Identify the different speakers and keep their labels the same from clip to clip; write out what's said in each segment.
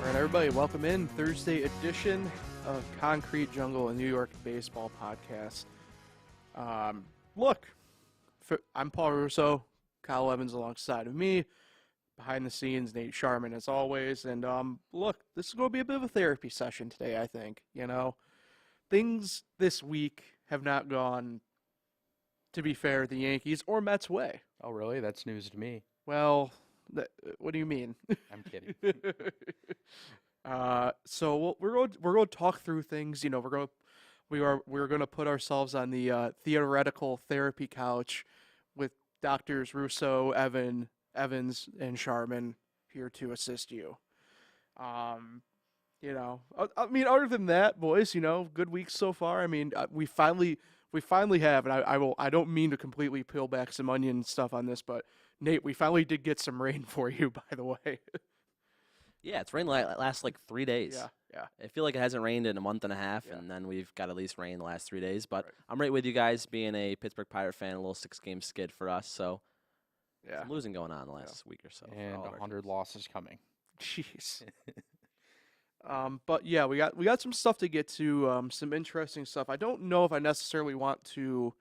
Speaker 1: Everybody, welcome in Thursday edition of Concrete Jungle, a New York baseball podcast. I'm Paul Russo, Kyle Evans alongside of me, behind the scenes, Nate Sharman as always, and this is going to be a bit of a therapy session today, I think. Things this week have not gone, to be fair, the Yankees or Mets way.
Speaker 2: Oh, really? That's news to me.
Speaker 1: Well, what do you mean?
Speaker 2: I'm kidding.
Speaker 1: So we're going to talk through things. We're going to put ourselves on the theoretical therapy couch with doctors Russo, Evans, and Sharman here to assist you. I mean, other than that, boys, good weeks so far. I mean, we finally have, and I don't mean to completely peel back some onion stuff on this, but Nate, we finally did get some rain for you, by the way.
Speaker 3: Yeah, it's rained last like 3 days.
Speaker 1: Yeah.
Speaker 3: I feel like it hasn't rained in a month and a half, and then we've got at least rain the last 3 days. But I'm right with you guys, being a Pittsburgh Pirate fan, a little 6-game skid for us. So some losing going on the last week or so.
Speaker 2: And 100 losses coming.
Speaker 1: Jeez. But yeah, we got some stuff to get to, some interesting stuff. I don't know if I necessarily want to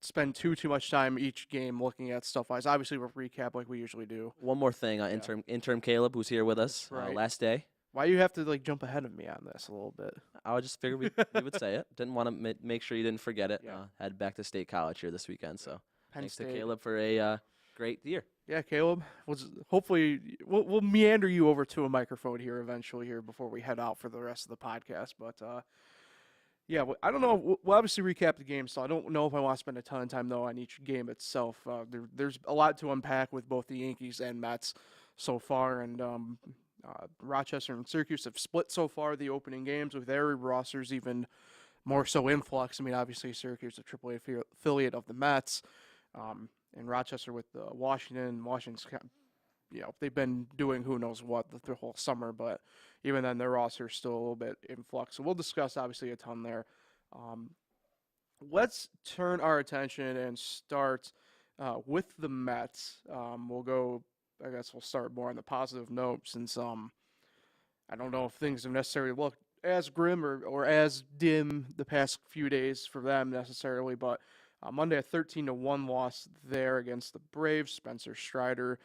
Speaker 1: spend too much time each game looking at stuff wise. Obviously, we'll recap like we usually do.
Speaker 3: One more thing, interim Caleb, who's here with us last day.
Speaker 1: Why do you have to jump ahead of me on this a little bit?
Speaker 3: I would just figure we would say it. Didn't want to make sure you didn't forget it. Head back to State College here this weekend. So thanks to Caleb for a great year.
Speaker 1: Yeah, Caleb. Hopefully we'll meander you over to a microphone here eventually before we head out for the rest of the podcast. But I don't know. We'll obviously recap the game, so I don't know if I want to spend a ton of time, though, on each game itself. There's a lot to unpack with both the Yankees and Mets so far, and Rochester and Syracuse have split so far the opening games with their rosters even more so in flux. I mean, obviously, Syracuse is a AAA affiliate of the Mets, and Rochester with Washington's they've been doing who knows what the whole summer, but even then their roster is still a little bit in flux. So we'll discuss obviously a ton there. Let's turn our attention and start with the Mets. We'll start more on the positive note since I don't know if things have necessarily looked as grim or as dim the past few days for them necessarily, but Monday, a 13-1 loss there against the Braves. Spencer Strider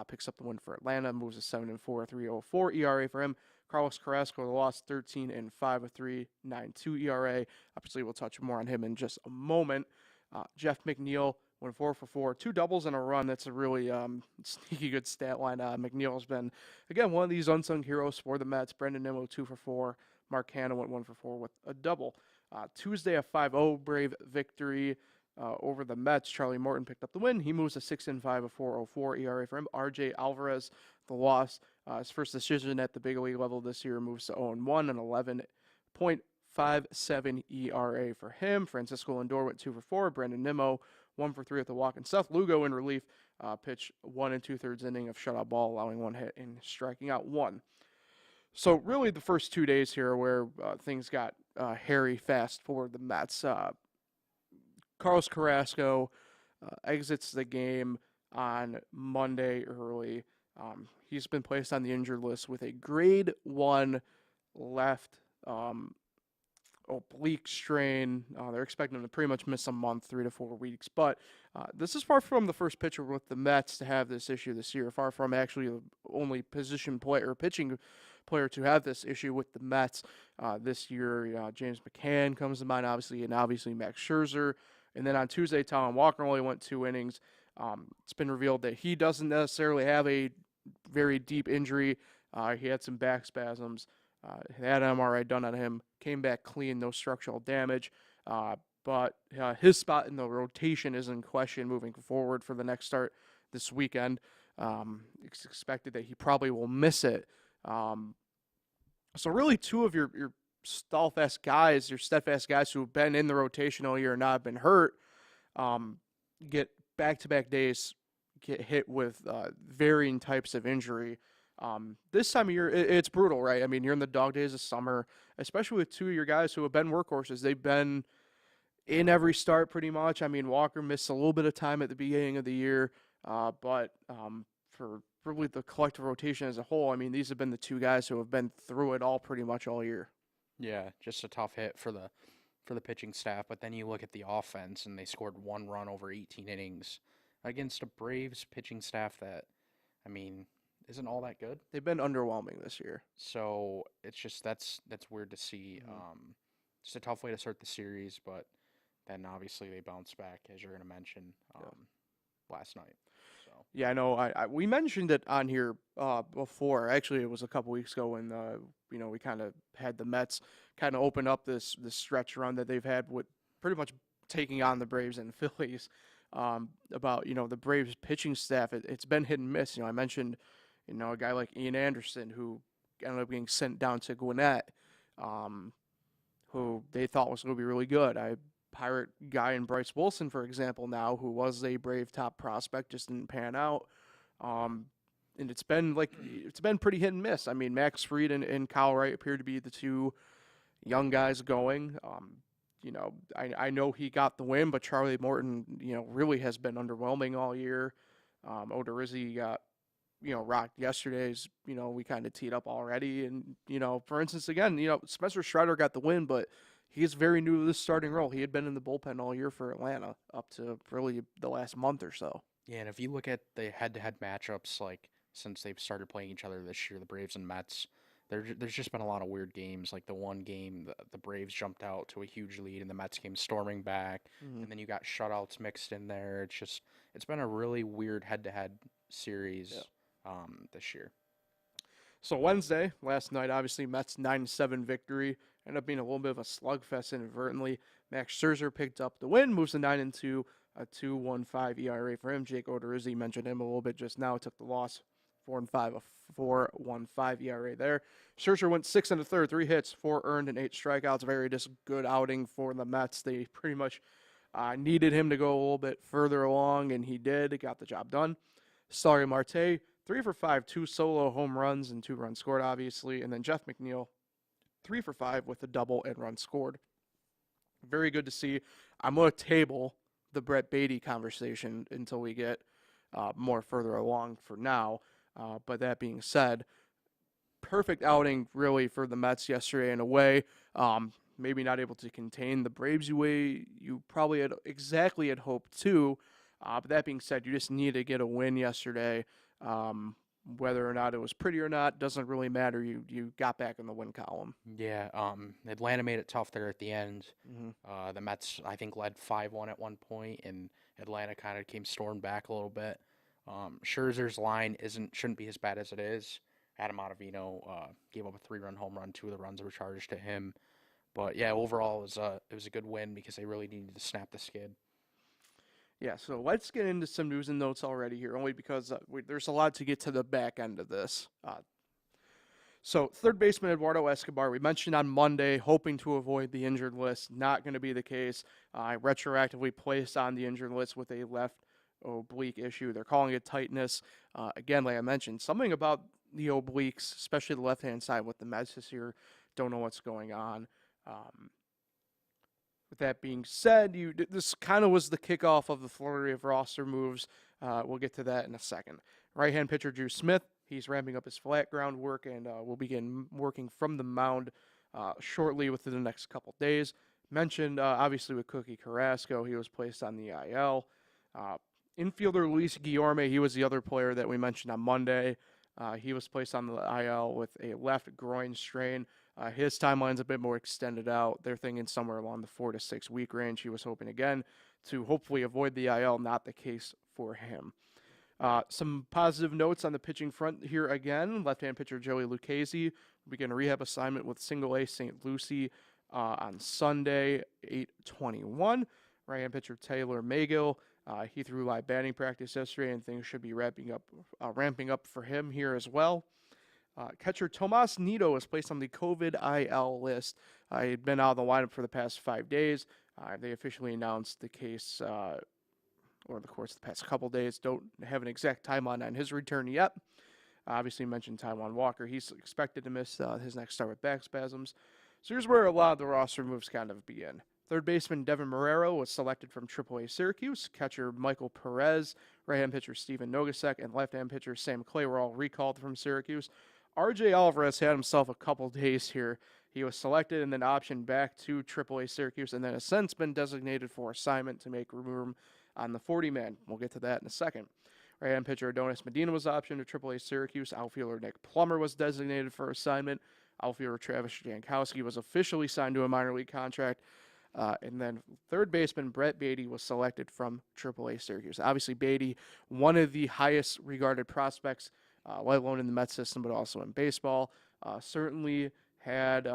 Speaker 1: picks up the win for Atlanta, moves to 7-4, 3.04 ERA for him. Carlos Carrasco, the loss, 13-5, a 3.92 ERA. Obviously, we'll touch more on him in just a moment. Jeff McNeil went 4 for 4, 2 doubles and a run. That's a really sneaky good stat line. McNeil's been, again, one of these unsung heroes for the Mets. Brendan Nimmo, 2 for 4. Mark Hanna went 1 for 4 with a double. Tuesday, a 5-0 Brave victory over the Mets. Charlie Morton picked up the win. He moves to 6-5, a 4.04 ERA for him. RJ Alvarez, the loss. His first decision at the big league level this year, moves to 0-1, an 11.57 ERA for him. Francisco Lindor went 2 for 4. Brandon Nimmo, 1 for 3 with the walk. And Seth Lugo in relief, pitched 1 2/3 inning of shutout ball, allowing 1 hit and striking out 1. So really the first 2 days here where things got hairy fast for the Mets. Carlos Carrasco exits the game on Monday early. He's been placed on the injured list with a grade 1 left oblique strain. They're expecting him to pretty much miss a month, 3 to 4 weeks. But this is far from the first pitcher with the Mets to have this issue this year. Far from actually the only position player or pitching player to have this issue with the Mets this year. James McCann comes to mind, obviously, and obviously Max Scherzer. And then on Tuesday, Talon Walker only went 2 innings. It's been revealed that he doesn't necessarily have a very deep injury. He had some back spasms. Had an MRI done on him. Came back clean, no structural damage. But his spot in the rotation is in question moving forward for the next start this weekend. It's expected that he probably will miss it. So really 2 of your steadfast guys who have been in the rotation all year and not been hurt, get back-to-back days get hit with varying types of injury. This time of year, it's brutal, right? I mean, you're in the dog days of summer, especially with two of your guys who have been workhorses. They've been in every start pretty much. I mean, Walker missed a little bit of time at the beginning of the year, but for probably the collective rotation as a whole, I mean, these have been the two guys who have been through it all pretty much all year.
Speaker 2: Yeah, just a tough hit for the pitching staff. But then you look at the offense, and they scored 1 run over 18 innings against a Braves pitching staff that, I mean, isn't all that good.
Speaker 1: They've been underwhelming this year.
Speaker 2: So it's just that's weird to see.
Speaker 1: Mm-hmm.
Speaker 2: Just a tough way to start the series, but then obviously they bounced back, as you're going to mention, last night. So
Speaker 1: Yeah, I know. We mentioned it on here before. Actually, it was a couple weeks ago when we kind of had the Mets kind of open up this stretch run that they've had with pretty much taking on the Braves and Phillies. About the Braves pitching staff, it's been hit and miss. I mentioned a guy like Ian Anderson who ended up getting sent down to Gwinnett, who they thought was going to be really good. Pirate guy in Bryce Wilson, for example, now, who was a Brave top prospect, just didn't pan out. And it's been pretty hit and miss. I mean, Max Fried and Kyle Wright appear to be the two young guys going. I know he got the win, but Charlie Morton, really has been underwhelming all year. Odorizzi got, rocked yesterday's, we kind of teed up already. And, for instance, again, Spencer Strider got the win, but he's very new to this starting role. He had been in the bullpen all year for Atlanta up to really the last month or so.
Speaker 2: yeah, and if you look at the head-to-head matchups, like since they've started playing each other this year, the Braves and Mets, there's just been a lot of weird games. Like the one game, the Braves jumped out to a huge lead, and the Mets came storming back, and then you got shutouts mixed in there. It's been a really weird head-to-head series this year.
Speaker 1: So Wednesday, last night, obviously Mets 9-7 victory. Ended up being a little bit of a slugfest inadvertently. Max Scherzer picked up the win, moves to 9-2, a 2.15 ERA for him. Jake Odorizzi mentioned him a little bit just now. Took the loss, 4-5, a 4.15 ERA there. Scherzer went 6 1/3, 3 hits, 4 earned, and 8 strikeouts. Very just good outing for the Mets. They pretty much needed him to go a little bit further along, and he did. Got the job done. Starry Marte, 3 for 5, 2 solo home runs and 2 runs scored, obviously. And then Jeff McNeil, 3 for 5 with a double and run scored. Very good to see. I'm going to table the Brett Baty conversation until we get more further along for now. But that being said, perfect outing really for the Mets yesterday in a way. Maybe not able to contain the Braves the way you probably had hoped to. But that being said, you just need to get a win yesterday. Whether or not it was pretty or not doesn't really matter. You got back in the win column.
Speaker 2: Yeah, Atlanta made it tough there at the end.
Speaker 1: Mm-hmm.
Speaker 2: The Mets, I think, led 5-1 at one point, and Atlanta kind of came stormed back a little bit. Scherzer's line shouldn't be as bad as it is. Adam Ottavino gave up a 3-run home run. 2 of the runs were charged to him. But yeah, overall it was a good win because they really needed to snap the skid.
Speaker 1: Yeah, so let's get into some news and notes already here, only because there's a lot to get to the back end of this. So third baseman Eduardo Escobar, we mentioned on Monday, hoping to avoid the injured list. Not going to be the case. Retroactively placed on the injured list with a left oblique issue. They're calling it tightness. Again, like I mentioned, something about the obliques, especially the left-hand side with the Mets this year, don't know what's going on. With that being said, this kind of was the kickoff of the flurry of roster moves. We'll get to that in a second. Right-hand pitcher Drew Smith, he's ramping up his flat ground work and will begin working from the mound shortly within the next couple days. Mentioned, obviously, with Cookie Carrasco, he was placed on the IL. Infielder Luis Guillorme, he was the other player that we mentioned on Monday. He was placed on the IL with a left groin strain. His timeline's a bit more extended out. They're thinking somewhere along the 4 to 6 week range. He was hoping again to hopefully avoid the IL, not the case for him. Some positive notes on the pitching front here again. Left-hand pitcher Joey Lucchesi will begin a rehab assignment with Single-A St. Lucie on Sunday, 8/21. Right-hand pitcher Taylor Magill, he threw live batting practice yesterday, and things should be ramping up for him here as well. Catcher Tomas Nido was placed on the COVID IL list. He had been out of the lineup for the past 5 days. They officially announced the case over the course of the past couple days. Don't have an exact timeline on his return yet. Obviously, you mentioned Taijuan Walker. He's expected to miss his next start with back spasms. So here's where a lot of the roster moves kind of begin. Third baseman Devin Marrero was selected from AAA Syracuse. Catcher Michael Perez, right-hand pitcher Steven Nogasek, and left-hand pitcher Sam Clay were all recalled from Syracuse. RJ Alvarez had himself a couple days here. He was selected and then optioned back to AAA Syracuse, and then has since been designated for assignment to make room on the 40-man. We'll get to that in a second. Right-hand pitcher Adonis Medina was optioned to AAA Syracuse. Outfielder Nick Plummer was designated for assignment. Outfielder Travis Jankowski was officially signed to a minor league contract. And then third baseman Brett Baty was selected from AAA Syracuse. Obviously, Baty, one of the highest regarded prospects, let alone in the Mets system, but also in baseball. Certainly had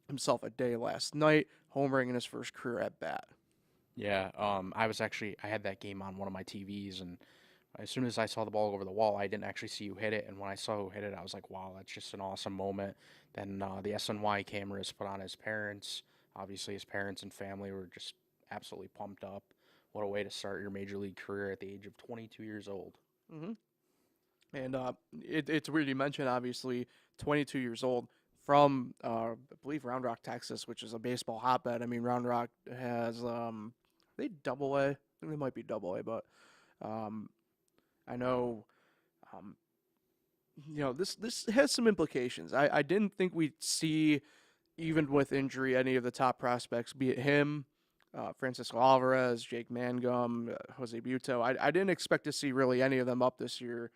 Speaker 1: himself a day last night, homering in his first career at bat.
Speaker 2: Yeah, I had that game on one of my TVs, and as soon as I saw the ball over the wall, I didn't actually see who hit it, and when I saw who hit it, I was like, wow, that's just an awesome moment. Then the SNY cameras put on his parents. Obviously, his parents and family were just absolutely pumped up. What a way to start your major league career at the age of 22 years old.
Speaker 1: Mm-hmm. And it's weird you mentioned, obviously, 22 years old from, I believe, Round Rock, Texas, which is a baseball hotbed. I mean, Round Rock has, they double A? I think they might be double A, but I know, this has some implications. I didn't think we'd see, even with injury, any of the top prospects, be it him, Francisco Alvarez, Jake Mangum, Jose Buto. I didn't expect to see really any of them up this year.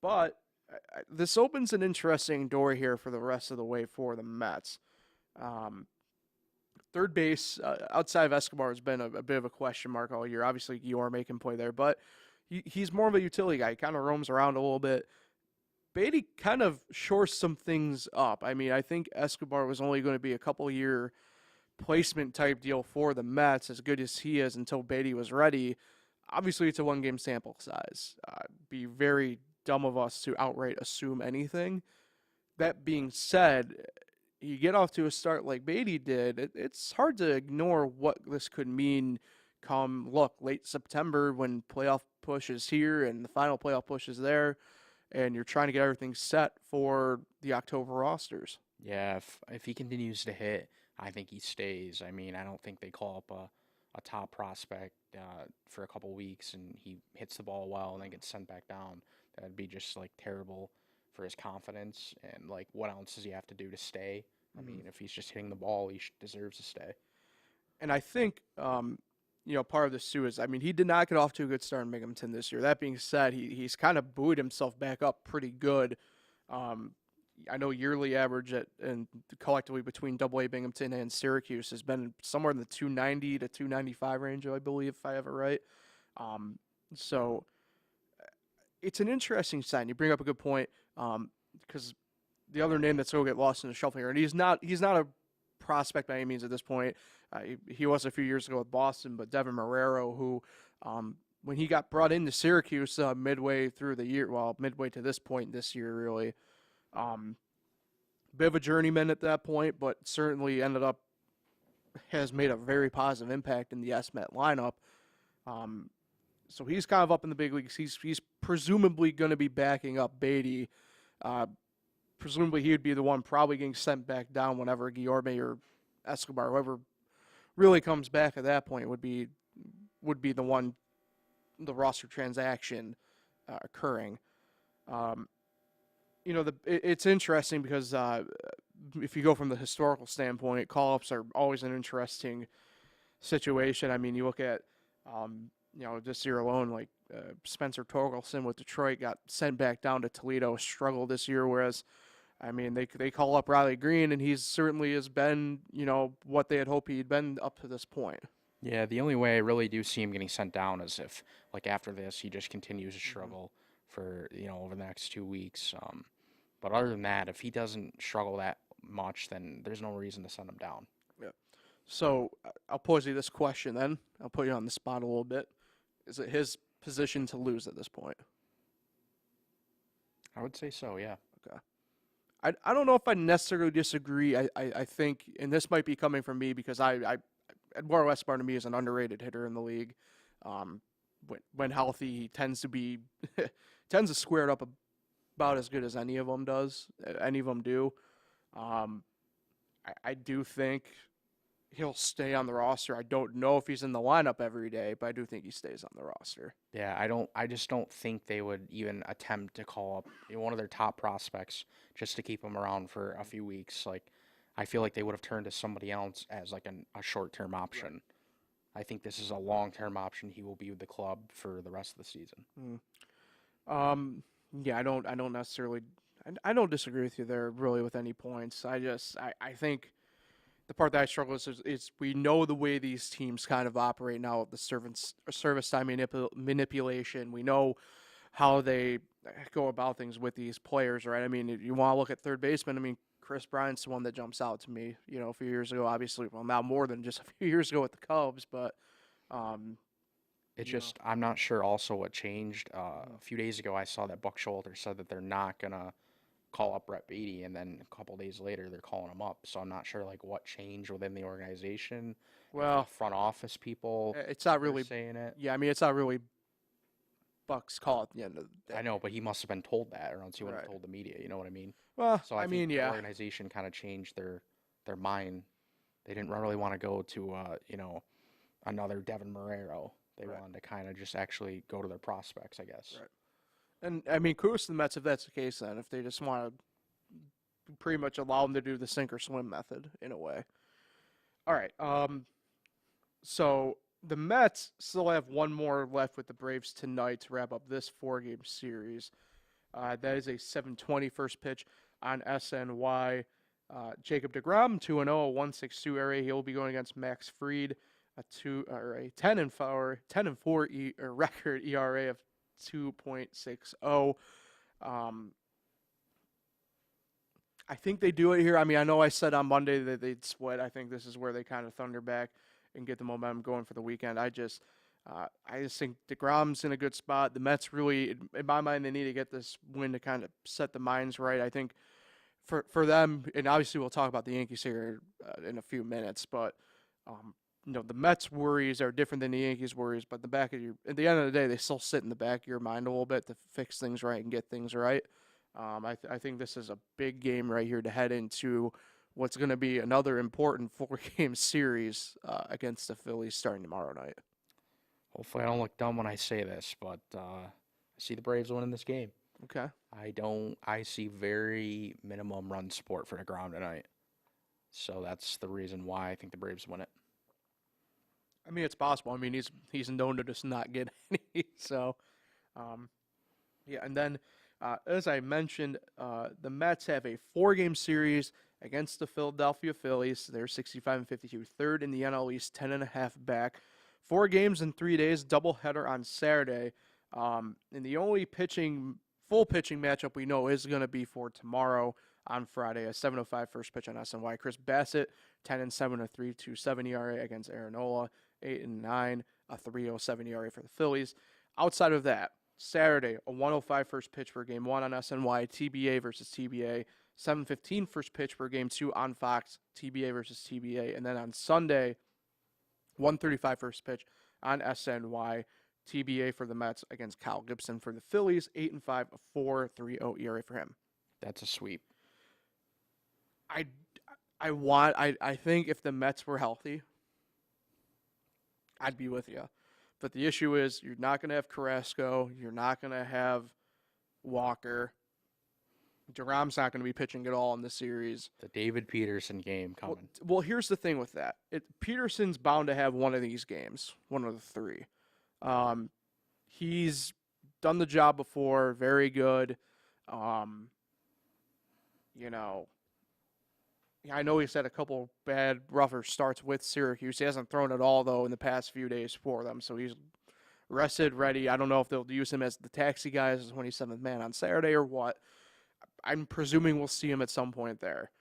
Speaker 1: But this opens an interesting door here for the rest of the way for the Mets. Third base, outside of Escobar, has been a bit of a question mark all year. Obviously, Guillorme can play there, but he's more of a utility guy. He kind of roams around a little bit. Baty kind of shores some things up. I mean, I think Escobar was only going to be a couple-year placement type deal for the Mets, as good as he is, until Baty was ready. Obviously, it's a one-game sample size. Be very dumb of us to outright assume anything. That being said, you get off to a start like Baty did, it's hard to ignore what this could mean come, late September when playoff push is here and the final playoff push is there, and you're trying to get everything set for the October rosters.
Speaker 2: Yeah, if he continues to hit, I think he stays. I mean, I don't think they call up a top prospect for a couple weeks and he hits the ball well and then gets sent back down. That'd be just terrible for his confidence. And what else does he have to do to stay? I mean, if he's just hitting the ball, he deserves to stay.
Speaker 1: And I think part of this too is, I mean, he did not get off to a good start in Binghamton this year. That being said, he's kind of buoyed himself back up pretty good. I know yearly average and collectively between AA Binghamton and Syracuse has been somewhere in the 290 to 295 range, I believe, if I have it right. So it's an interesting sign. You bring up a good point, because the other name that's going to get lost in the shuffle here, and he's not a prospect by any means at this point. He was a few years ago with Boston, but Devin Marrero, who when he got brought into Syracuse midway through the year, midway to this point this year, really, bit of a journeyman at that point, but certainly has made a very positive impact in the SMET lineup. So he's kind of up in the big leagues. He's presumably going to be backing up Baty. Presumably he would be the one probably getting sent back down whenever Guillorme or Escobar, whoever really comes back at that point, would be the one, the roster transaction occurring. It's interesting because if you go from the historical standpoint, call-ups are always an interesting situation. I mean, you look at, this year alone, Spencer Torkelson with Detroit got sent back down to Toledo, struggled this year, whereas, I mean, they call up Riley Green, and he certainly has been, what they had hoped he'd been up to this point.
Speaker 2: Yeah, the only way I really do see him getting sent down is if, after this, he just continues to struggle for, over the next 2 weeks. But other than that, if he doesn't struggle that much, then there's no reason to send him down.
Speaker 1: Yeah. So I'll pose you this question then. I'll put you on the spot a little bit. Is it his position to lose at this point?
Speaker 2: I would say so, yeah.
Speaker 1: Okay. I don't know if I necessarily disagree. I think, and this might be coming from me because Eduardo Escobar to me is an underrated hitter in the league. When healthy, he tends to square it up about as good as any of them do. I do think he'll stay on the roster. I don't know if he's in the lineup every day, but I do think he stays on the roster.
Speaker 2: Yeah, I just don't think they would even attempt to call up one of their top prospects just to keep him around for a few weeks. Like, I feel like they would have turned to somebody else as like a short-term option. Right. I think this is a long-term option. He will be with the club for the rest of the season.
Speaker 1: Yeah, I don't necessarily, I don't disagree with you there really with any points. I think the part that I struggle with is we know the way these teams kind of operate now with the service time manipulation. We know how they go about things with these players, right? I mean, if you want to look at third baseman, I mean, Chris Bryant's the one that jumps out to me, a few years ago, obviously. Well, now more than just a few years ago with the Cubs, but
Speaker 2: it's just, I'm not sure also what changed. A few days ago, I saw that Buck Showalter said that they're not going to call up Brett Baty, and then a couple days later, they're calling him up. So I'm not sure, like, what changed within the organization.
Speaker 1: Well,
Speaker 2: front office people
Speaker 1: it's not really
Speaker 2: saying it.
Speaker 1: Yeah, I mean, it's not really Buck's call at the end of the day.
Speaker 2: I know, but he must have been told that, or else he wouldn't have told the media. You know what I mean?
Speaker 1: Well,
Speaker 2: so I mean, the organization kind of changed their mind. They didn't really want to go to, another Devin Marrero. They wanted to kind of just actually go to their prospects, I guess.
Speaker 1: Right. And, I mean, kudos to the Mets if that's the case then, if they just want to pretty much allow them to do the sink or swim method in a way. All right. So the Mets still have one more left with the Braves tonight to wrap up this 4-game series. That is a 7:20 first pitch on SNY. Jacob deGrom, 2-0, a 1.62 ERA. He'll be going against Max Fried, a 10-4 record ERA of 2.60. I think they do it here. I mean, I know I said on Monday that they'd split. I think this is where they kind of thunder back and get the momentum going for the weekend. I just think DeGrom's in a good spot. The Mets really, in my mind, they need to get this win to kind of set the minds right. I think for them, and obviously we'll talk about the Yankees here in a few minutes, but the Mets' worries are different than the Yankees' worries. But at the end of the day, they still sit in the back of your mind a little bit to fix things right and get things right. I think this is a big game right here to head into what's going to be another important 4-game series against the Phillies starting tomorrow night.
Speaker 2: Hopefully I don't look dumb when I say this, but I see the Braves winning this game.
Speaker 1: Okay.
Speaker 2: I see very minimum run support for DeGrom tonight. So that's the reason why I think the Braves win it.
Speaker 1: I mean, it's possible. I mean, he's known to just not get any. So, yeah. And then, as I mentioned, the Mets have a 4-game series against the Philadelphia Phillies. They're 65-52, third in the NL East, 10.5 back. 4 games in 3 days, doubleheader on Saturday. And the only full pitching matchup we know is going to be for tomorrow on Friday, a 7:05 first pitch on SNY. Chris Bassett, 10-7, a 3.27 ERA against Aaron Nola, 8-9, a 3.07 ERA for the Phillies. Outside of that, Saturday, a 1:05 first pitch for Game 1 on SNY, TBA versus TBA. 7:15 first pitch for Game 2 on Fox, TBA versus TBA. And then on Sunday, 1:35 first pitch on SNY, TBA for the Mets against Kyle Gibson for the Phillies, 8-5, a 4.30 ERA for him.
Speaker 2: That's a sweep.
Speaker 1: I think if the Mets were healthy, I'd be with you. But the issue is you're not going to have Carrasco. You're not going to have Walker. DeGrom's not going to be pitching at all in this series.
Speaker 2: The David Peterson game coming.
Speaker 1: Well, here's the thing with that. Peterson's bound to have one of these games, one of the 3. He's done the job before, very good. I know he's had a couple bad, rougher starts with Syracuse. He hasn't thrown at all, though, in the past few days for them, so he's rested, ready. I don't know if they'll use him as the taxi guy as the 27th man on Saturday or what. I'm presuming we'll see him at some point there.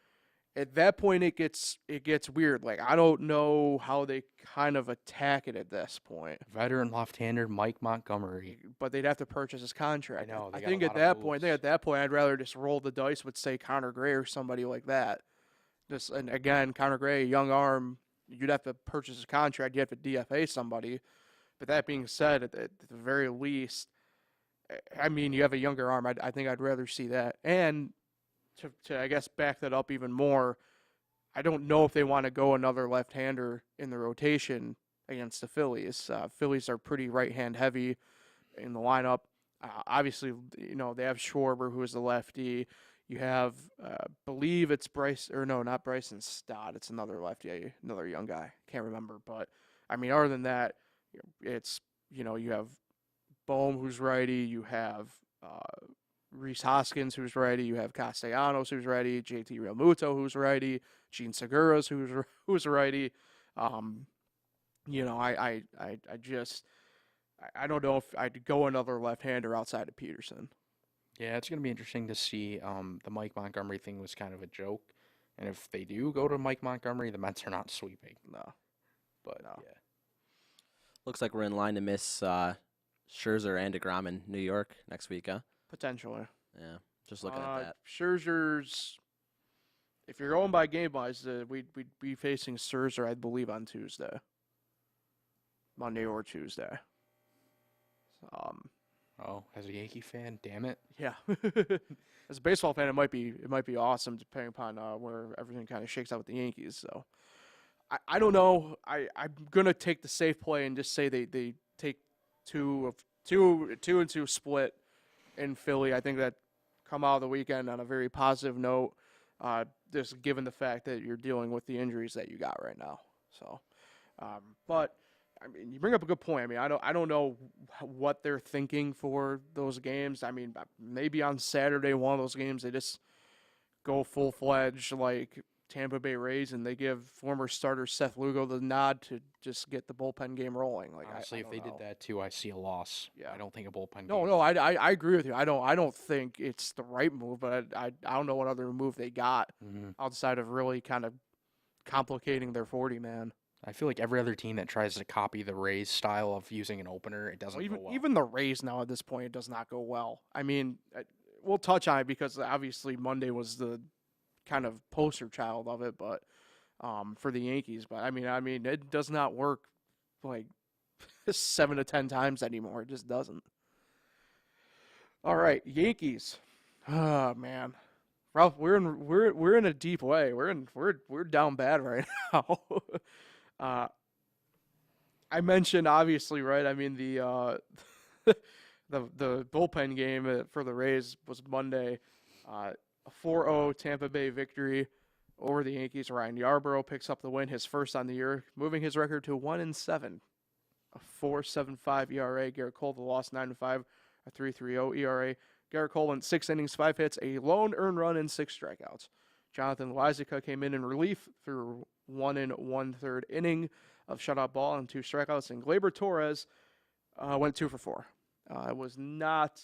Speaker 1: At that point, it gets weird. Like, I don't know how they kind of attack it at this point.
Speaker 2: Veteran left-hander Mike Montgomery.
Speaker 1: But they'd have to purchase his contract.
Speaker 2: I know.
Speaker 1: I think at that point, I'd rather just roll the dice with, say, Connor Gray or somebody like that. And again, Connor Gray, young arm, you'd have to purchase his contract. You have to DFA somebody. But that being said, at the very least, I mean, you have a younger arm. I think I'd rather see that. And to I guess back that up even more, I don't know if they want to go another left-hander in the rotation against the Phillies. Phillies are pretty right-hand heavy in the lineup. Obviously, they have Schwarber, who is the lefty. You have, believe it's Bryce, or no, not Bryson Stott. It's another lefty, another young guy. Can't remember. But, I mean, other than that, it's, you have Bohm, who's righty. You have Rhys Hoskins, who's righty. You have Castellanos, who's righty. JT Realmuto, who's righty. Gene Segura's, who's righty. I don't know if I'd go another left-hander outside of Peterson.
Speaker 2: Yeah, it's going to be interesting to see. The Mike Montgomery thing was kind of a joke. And if they do go to Mike Montgomery, the Mets are not sweeping.
Speaker 1: No.
Speaker 2: But,
Speaker 1: No.
Speaker 2: yeah.
Speaker 3: Looks like we're in line to miss Scherzer and DeGrom in New York next week, huh?
Speaker 1: Potentially.
Speaker 3: Yeah, just looking at that.
Speaker 1: Scherzer's, if you're going by game-wise, we'd be facing Scherzer, I believe, on Tuesday. Monday or Tuesday.
Speaker 2: As a Yankee fan, damn it.
Speaker 1: Yeah. As a baseball fan, it might be awesome depending upon where everything kind of shakes out with the Yankees. So I don't know. I'm gonna take the safe play and just say they take two and two split in Philly. I think that come out of the weekend on a very positive note. Just given the fact that you're dealing with the injuries that you got right now. So, but. I mean, you bring up a good point. I mean, I don't know what they're thinking for those games. I mean, maybe on Saturday, one of those games, they just go full-fledged like Tampa Bay Rays, and they give former starter Seth Lugo the nod to just get the bullpen game rolling. Like,
Speaker 2: honestly, if they
Speaker 1: did
Speaker 2: that too, I see a loss. Yeah. I don't think a bullpen.
Speaker 1: No, I agree with you. I don't think it's the right move, but I don't know what other move they got outside of really kind of complicating their 40-man.
Speaker 2: I feel like every other team that tries to copy the Rays style of using an opener, it doesn't go well.
Speaker 1: Even the Rays now at this point, it does not go well. I mean, we'll touch on it because obviously Monday was the kind of poster child of it, but for the Yankees. But I mean, it does not work like 7 to 10 times anymore. It just doesn't. All right, Yankees. Oh man, Ralph, we're in a deep way. We're down bad right now. I mentioned obviously, right? I mean the the bullpen game for the Rays was Monday, a 4-0 Tampa Bay victory over the Yankees. Ryan Yarbrough picks up the win, his first on the year, moving his record to 1-7, a 4.75 ERA. Garrett Cole lost 9-5, a 3.30 ERA. Garrett Cole went 6 innings, 5 hits, a lone earned run, and 6 strikeouts. Jonathan Loáisiga came in relief through 1 1/3 inning of shutout ball and 2 strikeouts, and Gleyber Torres went 2 for 4. It was not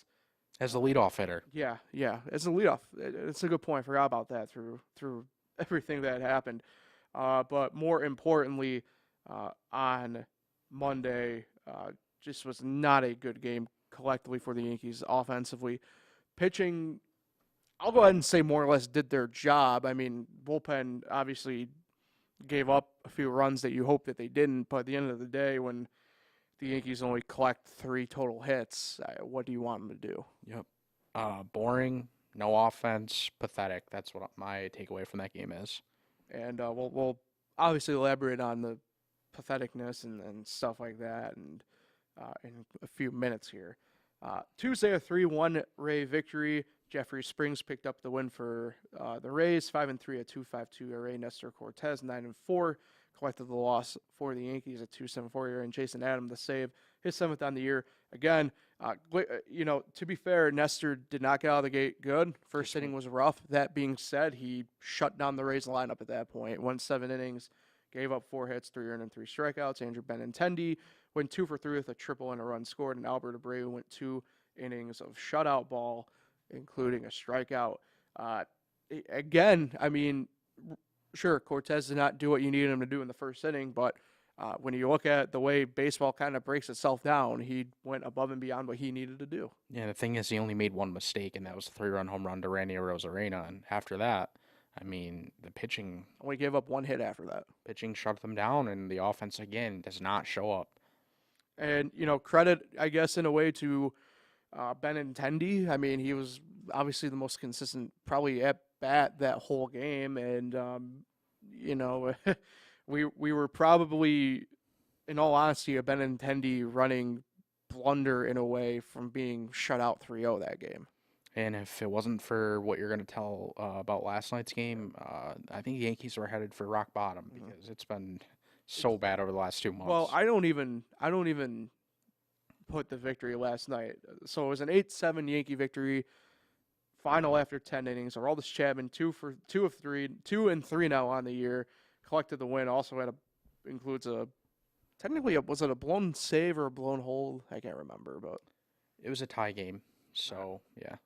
Speaker 2: as the leadoff hitter.
Speaker 1: Yeah, as a leadoff. It's a good point. I forgot about that through everything that happened. But more importantly, on Monday, just was not a good game collectively for the Yankees offensively. Pitching, I'll go ahead and say more or less did their job. I mean, bullpen obviously gave up a few runs that you hope that they didn't, but at the end of the day, when the Yankees only collect 3 total hits, what do you want them to do?
Speaker 2: Yep. Boring, no offense, pathetic. That's what my takeaway from that game is.
Speaker 1: And we'll obviously elaborate on the patheticness and stuff like that and in a few minutes here. Tuesday, a 3-1 Ray victory. Jeffrey Springs picked up the win for the Rays, 5-3, a 2.52 ERA. Nestor Cortez, 9-4, collected the loss for the Yankees, a 2.74 ERA. And Jason Adam, the save, his 7th on the year. Again, to be fair, Nestor did not get out of the gate good. First inning was rough. That being said, he shut down the Rays lineup at that point. Went 7 innings, gave up 4 hits, 3 earned and 3 strikeouts. Andrew Benintendi went 2 for 3 with a triple and a run scored. And Albert Abreu went 2 innings of shutout ball, including a strikeout. Again, I mean, sure, Cortez did not do what you needed him to do in the first inning, but when you look at the way baseball kind of breaks itself down, he went above and beyond what he needed to do.
Speaker 2: Yeah, the thing is, he only made one mistake, and that was a 3-run home run to Randy Arozarena. And after that, I mean, the pitching
Speaker 1: only gave up 1 hit after that.
Speaker 2: Pitching shut them down, and the offense, again, does not show up.
Speaker 1: And, credit, I guess, in a way to Benintendi. I mean, he was obviously the most consistent, probably at bat that whole game. And, we were probably, in all honesty, a Benintendi running blunder in a way from being shut out 3-0 that game.
Speaker 2: And if it wasn't for what you're going to tell about last night's game, I think the Yankees were headed for rock bottom because it's been so bad over the last 2 months.
Speaker 1: Well, I don't even put the victory last night. So it was an 8-7 Yankee victory. Final after 10 innings. Aroldis Chapman 2 of 3, 2 and 3 now on the year. Collected the win. Also includes was it a blown save or a blown hold? I can't remember, but
Speaker 2: it was a tie game. So yeah.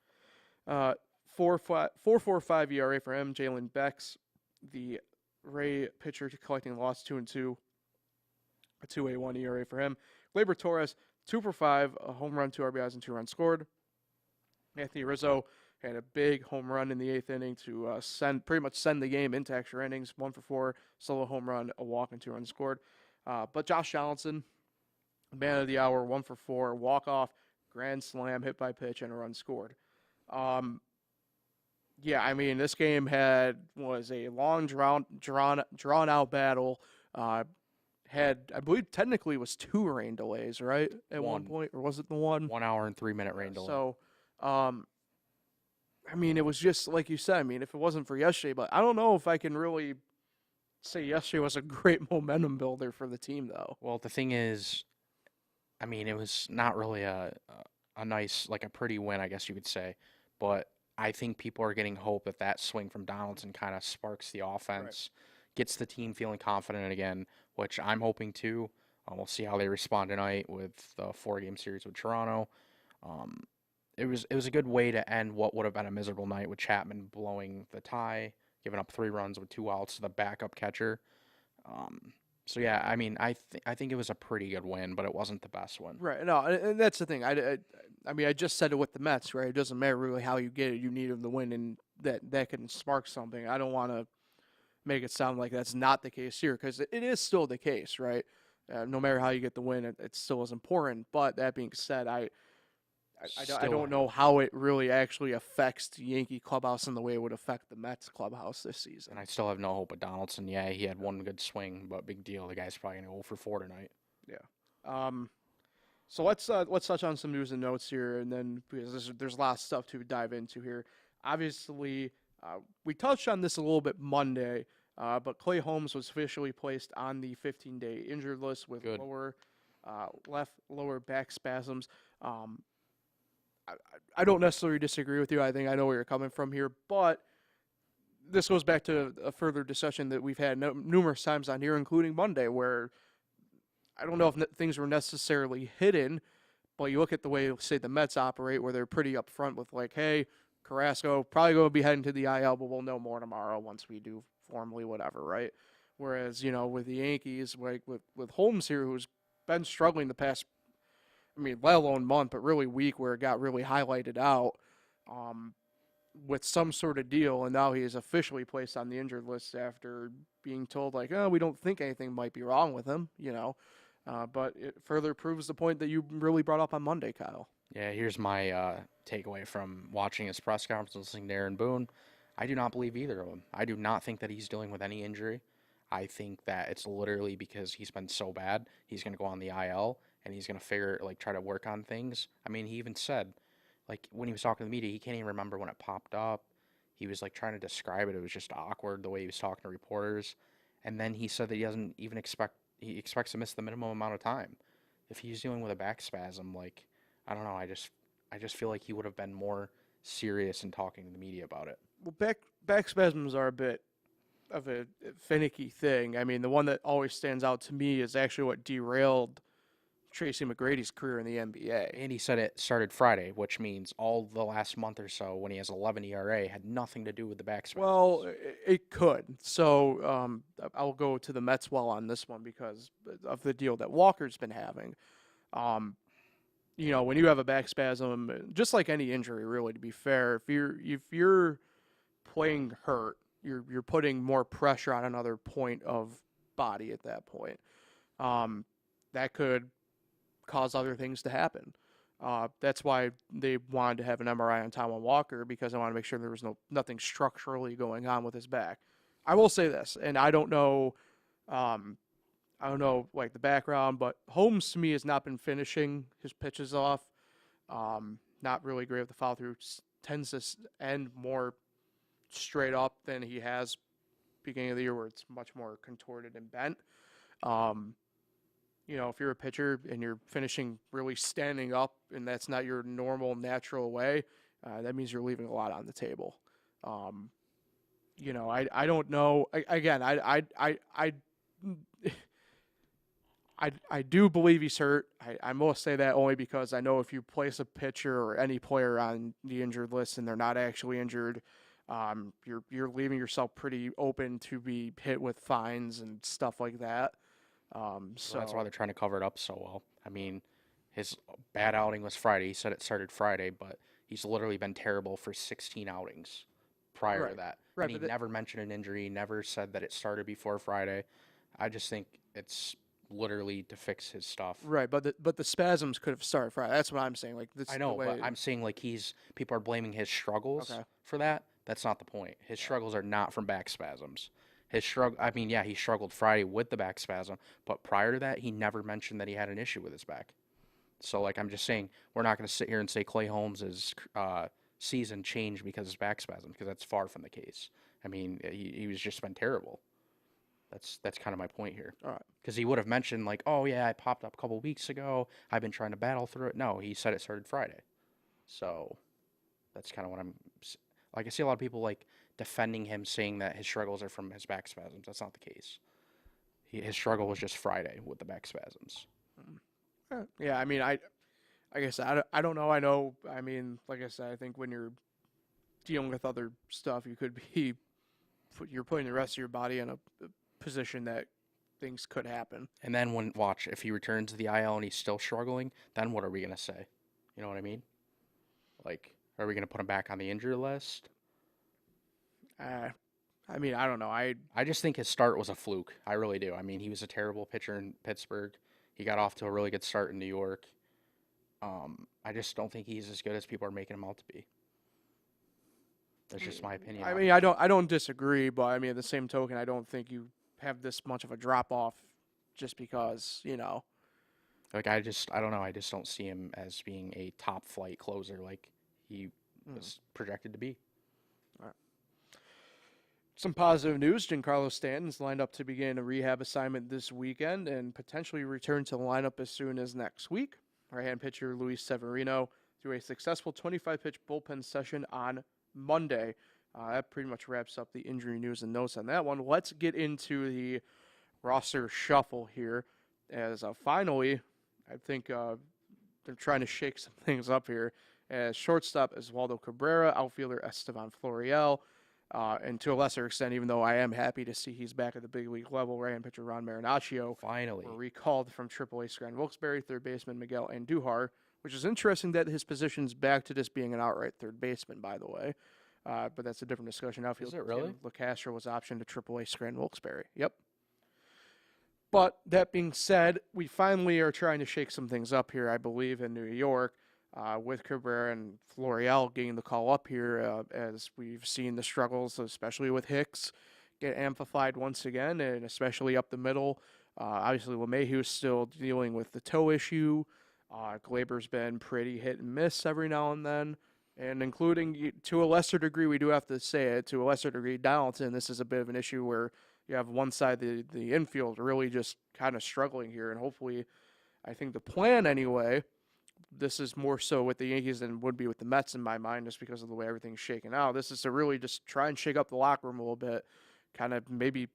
Speaker 1: 4.45 ERA for him. Jalen Becks, the Ray pitcher, collecting loss 2-2. A 2.81 ERA for him. Gleyber Torres 2 for 5, a home run, 2 RBIs, and 2 runs scored. Anthony Rizzo had a big home run in the 8th inning to pretty much send the game into extra innings. 1 for 4, solo home run, a walk, and 2 runs scored. But Josh Donaldson, man of the hour, 1 for 4, walk off, grand slam, hit by pitch, and a run scored. Yeah, I mean, this game was a long drawn out battle. I believe technically was 2 rain delays, right? At one point, or was it the one?
Speaker 2: 1 hour and 3-minute rain delay.
Speaker 1: So, I mean, it was just like you said. I mean, if it wasn't for yesterday, but I don't know if I can really say yesterday was a great momentum builder for the team, though.
Speaker 2: Well, the thing is, I mean, it was not really a nice, like a pretty win, I guess you could say. But I think people are getting hope that swing from Donaldson kind of sparks the offense, gets the team feeling confident again, which I'm hoping to. We'll see how they respond tonight with the 4-game series with Toronto. It was a good way to end what would have been a miserable night with Chapman blowing the tie, giving up 3 runs with 2 outs to the backup catcher. So yeah, I mean, I think it was a pretty good win, but it wasn't the best one.
Speaker 1: Right. No, and that's the thing. I mean, I just said it with the Mets, right? It doesn't matter really how you get it. You need them to win, and that can spark something. I don't want to make it sound like that's not the case here, because it is still the case, right? No matter how you get the win, it still is important. But that being said, I don't know how it really actually affects the Yankee clubhouse in the way it would affect the Mets clubhouse this season.
Speaker 2: And I still have no hope with Donaldson. Yeah, he had 1 good swing, but big deal. The guy's probably going to go for 4 tonight.
Speaker 1: Yeah. So let's touch on some news and notes here, and then because there's a lot of stuff to dive into here. Obviously, we touched on this a little bit Monday, but Clay Holmes was officially placed on the 15-day injured list with left lower back spasms. I don't necessarily disagree with you. I think I know where you're coming from here, but this goes back to a further discussion that we've had numerous times on here, including Monday, where I don't know if things were necessarily hidden, but you look at the way, say, the Mets operate, where they're pretty upfront with, like, hey, Carrasco probably going to be heading to the IL, but we'll know more tomorrow once we do formally whatever, right? Whereas, with the Yankees, like with Holmes here, who's been struggling the past, let alone month, but really week, where it got really highlighted out with some sort of deal, and now he is officially placed on the injured list after being told, like, oh, we don't think anything might be wrong with him, but it further proves the point that you really brought up on Monday, Kyle.
Speaker 2: Yeah, here's my takeaway from watching his press conference, listening to Aaron Boone. I do not believe either of them. I do not think that he's dealing with any injury. I think that it's literally because he's been so bad, he's going to go on the IL, and he's going to try to work on things. I mean, he even said, when he was talking to the media, he can't even remember when it popped up. He was, trying to describe it. It was just awkward the way he was talking to reporters. And then he said that he doesn't even he expects to miss the minimum amount of time. If he's dealing with a back spasm, I don't know, I just feel like he would have been more serious in talking to the media about it.
Speaker 1: Well, back spasms are a bit of a finicky thing. I mean, the one that always stands out to me is actually what derailed Tracy McGrady's career in the NBA.
Speaker 2: And he said it started Friday, which means all the last month or so when he has 11 ERA had nothing to do with the back spasms.
Speaker 1: Well, it could. So I'll go to the Mets on this one because of the deal that Walker's been having. When you have a back spasm, just like any injury, really, to be fair, if you're playing hurt, you're putting more pressure on another point of body at that point. That could cause other things to happen. That's why they wanted to have an MRI on Taijuan Walker, because I want to make sure there was nothing structurally going on with his back. I will say this, and I don't know like the background, but Holmes to me has not been finishing his pitches off. Not really great with the follow through. Tends to end more straight up than he has beginning of the year, where it's much more contorted and bent. If you're a pitcher and you're finishing really standing up, and that's not your normal, natural way, that means you're leaving a lot on the table. I don't know. I do believe he's hurt. I must say that only because I know if you place a pitcher or any player on the injured list and they're not actually injured, you're leaving yourself pretty open to be hit with fines and stuff like that. So
Speaker 2: that's why they're trying to cover it up so well. I mean, his bad outing was Friday. He said it started Friday, but he's literally been terrible for 16 outings prior to that.
Speaker 1: Right,
Speaker 2: and he never mentioned an injury, never said that it started before Friday. I just think it's literally to fix his stuff.
Speaker 1: Right, but the spasms could have started Friday. That's what I'm saying. Like,
Speaker 2: I know, but I'm saying like people are blaming his struggles for that. That's not the point. His struggles are not from back spasms. He struggled Friday with the back spasm, but prior to that, he never mentioned that he had an issue with his back. So, like, I'm just saying, we're not going to sit here and say Clay Holmes' season changed because of his back spasm, because that's far from the case. I mean, he was just been terrible. That's kind of my point here.
Speaker 1: All right.
Speaker 2: Because he would have mentioned, like, oh, yeah, I popped up a couple weeks ago. I've been trying to battle through it. No, he said it started Friday. So that's kind of what I'm – like, I see a lot of people, like, defending him, saying that his struggles are from his back spasms. That's not the case. His struggle was just Friday with the back spasms.
Speaker 1: Yeah, I mean, I guess I don't know. I know, I mean, like I said, I think when you're dealing with other stuff, you're putting the rest of your body in a position that things could happen.
Speaker 2: And then if he returns to the IL and he's still struggling, then what are we going to say? You know what I mean? Like, are we going to put him back on the injury list?
Speaker 1: I mean, I don't know. I
Speaker 2: just think his start was a fluke. I really do. I mean, he was a terrible pitcher in Pittsburgh. He got off to a really good start in New York. I just don't think he's as good as people are making him out to be. That's just my opinion.
Speaker 1: I mean, I don't disagree, but I mean, at the same token, I don't think you have this much of a drop off just because,
Speaker 2: Like, I don't know. I just don't see him as being a top flight closer like he was projected to be.
Speaker 1: All right. Some positive news. Giancarlo Stanton's lined up to begin a rehab assignment this weekend and potentially return to the lineup as soon as next week. Right-hand pitcher Luis Severino threw a successful 25-pitch bullpen session on Monday. That pretty much wraps up the injury news and notes on that one. Let's get into the roster shuffle here. As finally, I think they're trying to shake some things up here. As shortstop, Oswaldo Cabrera, outfielder Estevan Florial, and to a lesser extent, even though I am happy to see he's back at the big league level, right-hand pitcher Ron Marinaccio
Speaker 2: finally
Speaker 1: were recalled from AAA Scranton Wilkes-Barre, third baseman Miguel Andujar, which is interesting that his position's back to just being an outright third baseman, by the way. But that's a different discussion. Outfield,
Speaker 2: is it really?
Speaker 1: LeCastro was optioned to AAA Scranton Wilkes-Barre. Yep. But that being said, we finally are trying to shake some things up here, I believe, in New York. With Cabrera and Florial getting the call up here, as we've seen the struggles, especially with Hicks, get amplified once again, and especially up the middle. Obviously, LeMahieu's still dealing with the toe issue. Glaber's been pretty hit and miss every now and then, and including, to a lesser degree, we do have to say it, to a lesser degree, Donaldson, this is a bit of an issue where you have one side, the infield, really just kind of struggling here, and hopefully, I think the plan anyway, this is more so with the Yankees than would be with the Mets in my mind, just because of the way everything's shaking out. This is to really just try and shake up the locker room a little bit, kind of maybe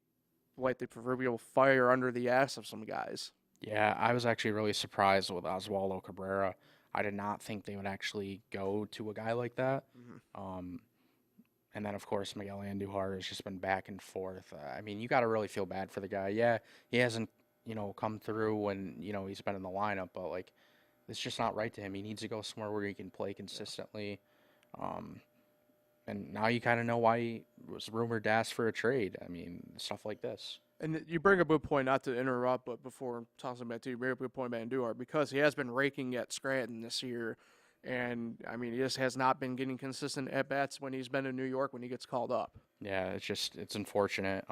Speaker 1: light the proverbial fire under the ass of some guys.
Speaker 2: Yeah, I was actually really surprised with Oswaldo Cabrera. I did not think they would actually go to a guy like that. Mm-hmm. And then, of course, Miguel Andujar has just been back and forth. I mean, you got to really feel bad for the guy. Yeah, he hasn't, come through when, he's been in the lineup, but, like, it's just not right to him. He needs to go somewhere where he can play consistently. And now you kind of know why he was rumored to ask for a trade. I mean, stuff like this.
Speaker 1: And you bring up a good point, not to interrupt, but before tossing back to you, bring up a good point, Manduar, because he has been raking at Scranton this year. And, I mean, he just has not been getting consistent at-bats when he's been in New York when he gets called up.
Speaker 2: Yeah, it's unfortunate.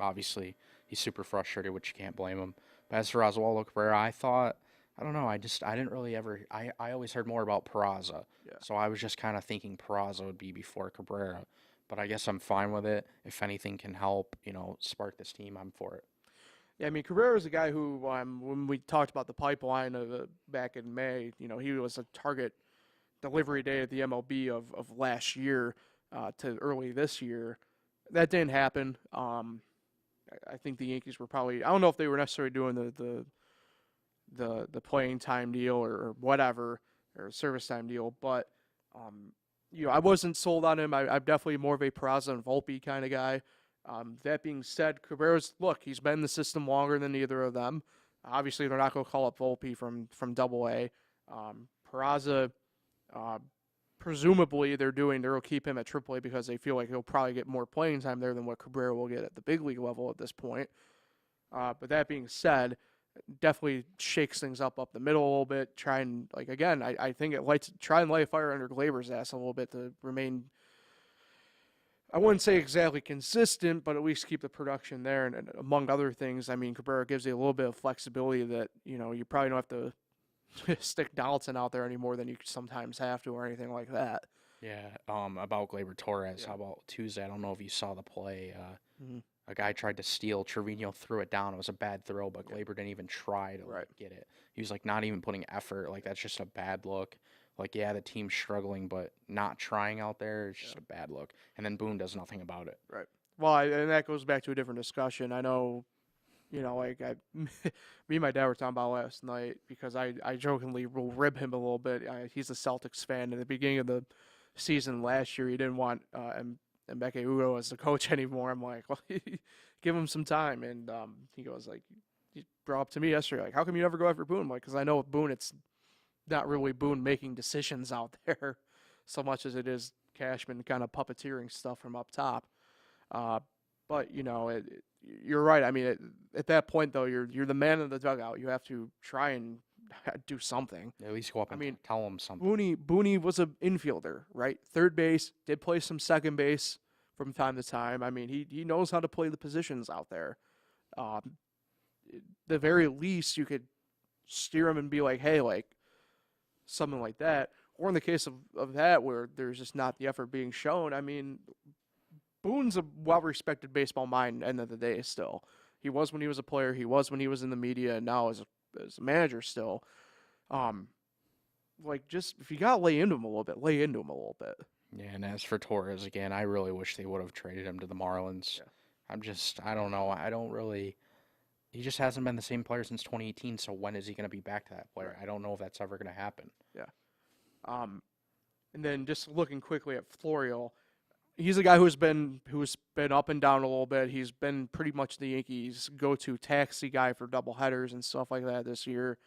Speaker 2: Obviously, he's super frustrated, which you can't blame him. But as for Oswaldo Cabrera, I don't know, I didn't really ever, I always heard more about Peraza.
Speaker 1: Yeah.
Speaker 2: So I was just kind of thinking Peraza would be before Cabrera. But I guess I'm fine with it. If anything can help, spark this team, I'm for it.
Speaker 1: Yeah, I mean, Cabrera is a guy who, when we talked about the pipeline back in May, he was a target delivery day at the MLB of last year to early this year. That didn't happen. I think the Yankees were probably, I don't know if they were necessarily doing the playing time deal or whatever, or service time deal, but I wasn't sold on him. I'm definitely more of a Peraza and Volpe kind of guy. That being said, he's been in the system longer than either of them. Obviously, they're not going to call up Volpe from Double-A. Peraza, presumably, they'll keep him at Triple-A because they feel like he'll probably get more playing time there than what Cabrera will get at the big league level at this point. But that being said, definitely shakes things up the middle a little bit. I think try and light a fire under Gleyber's ass a little bit to remain, I wouldn't say exactly consistent, but at least keep the production there. And among other things, I mean, Cabrera gives you a little bit of flexibility that, you probably don't have to stick Donaldson out there any more than you sometimes have to or anything like that.
Speaker 2: Yeah, about Gleyber Torres,
Speaker 1: Yeah.
Speaker 2: how about Tuesday? I don't know if you saw the play.
Speaker 1: Mhm.
Speaker 2: A guy tried to steal. Trevino threw it down. It was a bad throw, but Gleyber didn't even try to get it. He was not even putting effort. That's just a bad look. Yeah, the team's struggling, but not trying out there is just a bad look. And then Boone does nothing about it.
Speaker 1: Right. Well, and that goes back to a different discussion. I know, me and my dad were talking about last night because I jokingly will rib him a little bit. He's a Celtics fan. In the beginning of the season last year, he didn't want Mbeke Udo as the coach anymore. I'm like, well, give him some time. And he goes, he brought up to me yesterday, how come you never go after Boone? I'm like, because I know with Boone, it's not really Boone making decisions out there so much as it is Cashman kind of puppeteering stuff from up top. But you're right. I mean, at that point though, you're the man in the dugout. You have to try and do something.
Speaker 2: At least go up and tell him something.
Speaker 1: Booney was an infielder, right? Third base, did play some second base from time to time. I mean, he knows how to play the positions out there. The very least, you could steer him and be like, hey, something like that. Or in the case of that, where there's just not the effort being shown, I mean, Boone's a well-respected baseball mind end of the day still. He was when he was a player. He was when he was in the media, and now as a manager still. Just if you got to lay into him a little bit, lay into him a little bit.
Speaker 2: Yeah, and as for Torres, again, I really wish they would have traded him to the Marlins. Yeah. I don't know. He just hasn't been the same player since 2018, so when is he going to be back to that player? I don't know if that's ever going to happen.
Speaker 1: Yeah. And then just looking quickly at Florial, he's a guy who's been up and down a little bit. He's been pretty much the Yankees' go-to taxi guy for doubleheaders and stuff like that this year.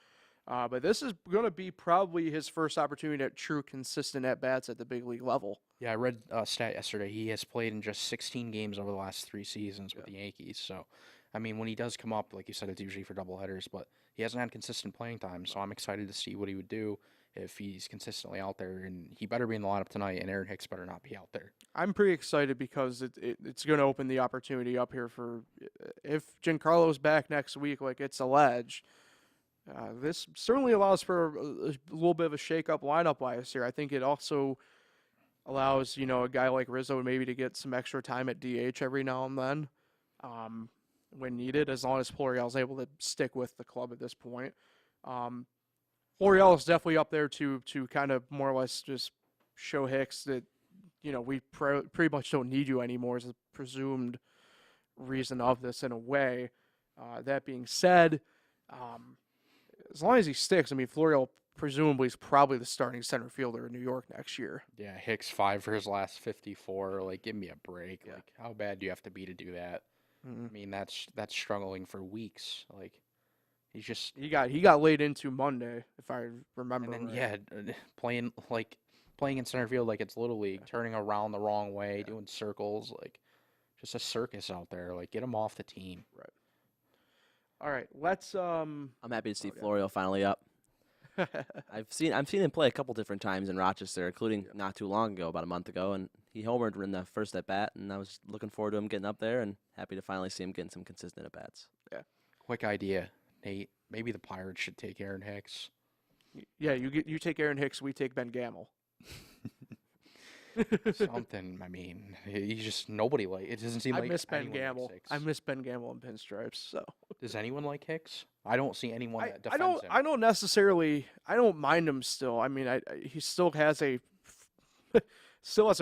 Speaker 1: But this is going to be probably his first opportunity at true consistent at-bats at the big league level.
Speaker 2: Yeah, I read a stat yesterday. He has played in just 16 games over the last 3 seasons with the Yankees. So, I mean, when he does come up, like you said, it's usually for doubleheaders, but he hasn't had consistent playing time. So I'm excited to see what he would do if he's consistently out there. And he better be in the lineup tonight, and Aaron Hicks better not be out there.
Speaker 1: I'm pretty excited because it's going to open the opportunity up here for if Giancarlo's back next week, like it's alleged. This certainly allows for a little bit of a shake-up lineup-wise here. I think it also allows, a guy like Rizzo maybe to get some extra time at DH every now and then when needed, as long as Florial is able to stick with the club at this point. Florial is definitely up there to kind of more or less just show Hicks that, we pretty much don't need you anymore is a presumed reason of this in a way. That being said, as long as he sticks, I mean, Florial presumably is probably the starting center fielder in New York next year.
Speaker 2: Yeah, Hicks 5 for his last 54. Give me a break. Yeah. How bad do you have to be to do that? Mm-hmm. I mean, that's struggling for weeks. He's just
Speaker 1: he got laid into Monday, if I remember.
Speaker 2: And then right. Playing in center field like it's Little League, turning around the wrong way, doing circles, just a circus out there. Get him off the team.
Speaker 1: Right. All right, let's.
Speaker 3: I'm happy to see
Speaker 1: Okay.
Speaker 3: Florial finally up. I've seen him play a couple different times in Rochester, including not too long ago, about a month ago, and he homered in the first at bat, and I was looking forward to him getting up there, and happy to finally see him getting some consistent at bats.
Speaker 1: Yeah.
Speaker 2: Quick idea, Nate. Maybe the Pirates should take Aaron Hicks.
Speaker 1: Yeah, you take Aaron Hicks, we take Ben Gamble.
Speaker 2: Something. I mean, he's just nobody like. It doesn't seem
Speaker 1: I
Speaker 2: like
Speaker 1: miss Ben
Speaker 2: anyone
Speaker 1: Gamble.
Speaker 2: likes Hicks.
Speaker 1: I miss Ben Gamble in pinstripes. So
Speaker 2: Does anyone like Hicks? I don't see anyone that
Speaker 1: I
Speaker 2: defends
Speaker 1: don't.
Speaker 2: him.
Speaker 1: I don't necessarily. I don't mind him still. I mean, he still has a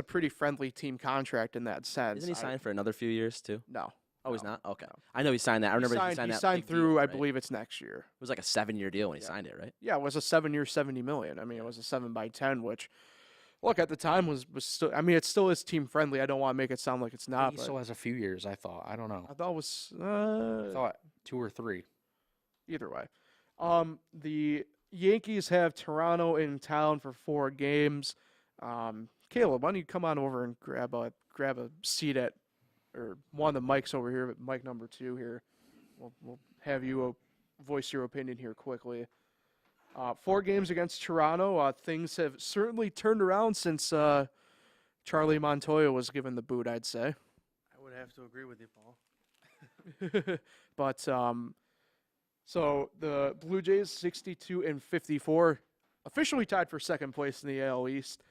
Speaker 1: pretty friendly team contract in that sense.
Speaker 3: Isn't he signed for another few years too?
Speaker 1: No.
Speaker 3: Oh, he's
Speaker 1: No,
Speaker 3: not. Okay,
Speaker 1: no.
Speaker 3: I know he signed that. I remember he signed that. Big
Speaker 1: through.
Speaker 3: deal,
Speaker 1: I
Speaker 3: right?
Speaker 1: believe it's next year.
Speaker 3: It was like a 7-year deal when he
Speaker 1: Yeah.
Speaker 3: signed it, right?
Speaker 1: Yeah, it was a 7-year, $70 million. I mean, it was a 7x10, which, look, at the time was still. I mean, it still is team friendly. I don't want to make it sound like it's not.
Speaker 2: He
Speaker 1: But
Speaker 2: still has a few years. I thought. I don't know.
Speaker 1: I thought it was.
Speaker 2: I thought 2 or 3.
Speaker 1: Either way, the Yankees have Toronto in town for 4 games. Caleb, why don't you come on over and grab a seat at, or one of the mics over here, but mic number 2 here. We'll have you voice your opinion here quickly. 4 games against Toronto. Things have certainly turned around since Charlie Montoya was given the boot, I'd say.
Speaker 4: I would have to agree with you, Paul.
Speaker 1: But so the Blue Jays 62-54, officially tied for second place in the AL East.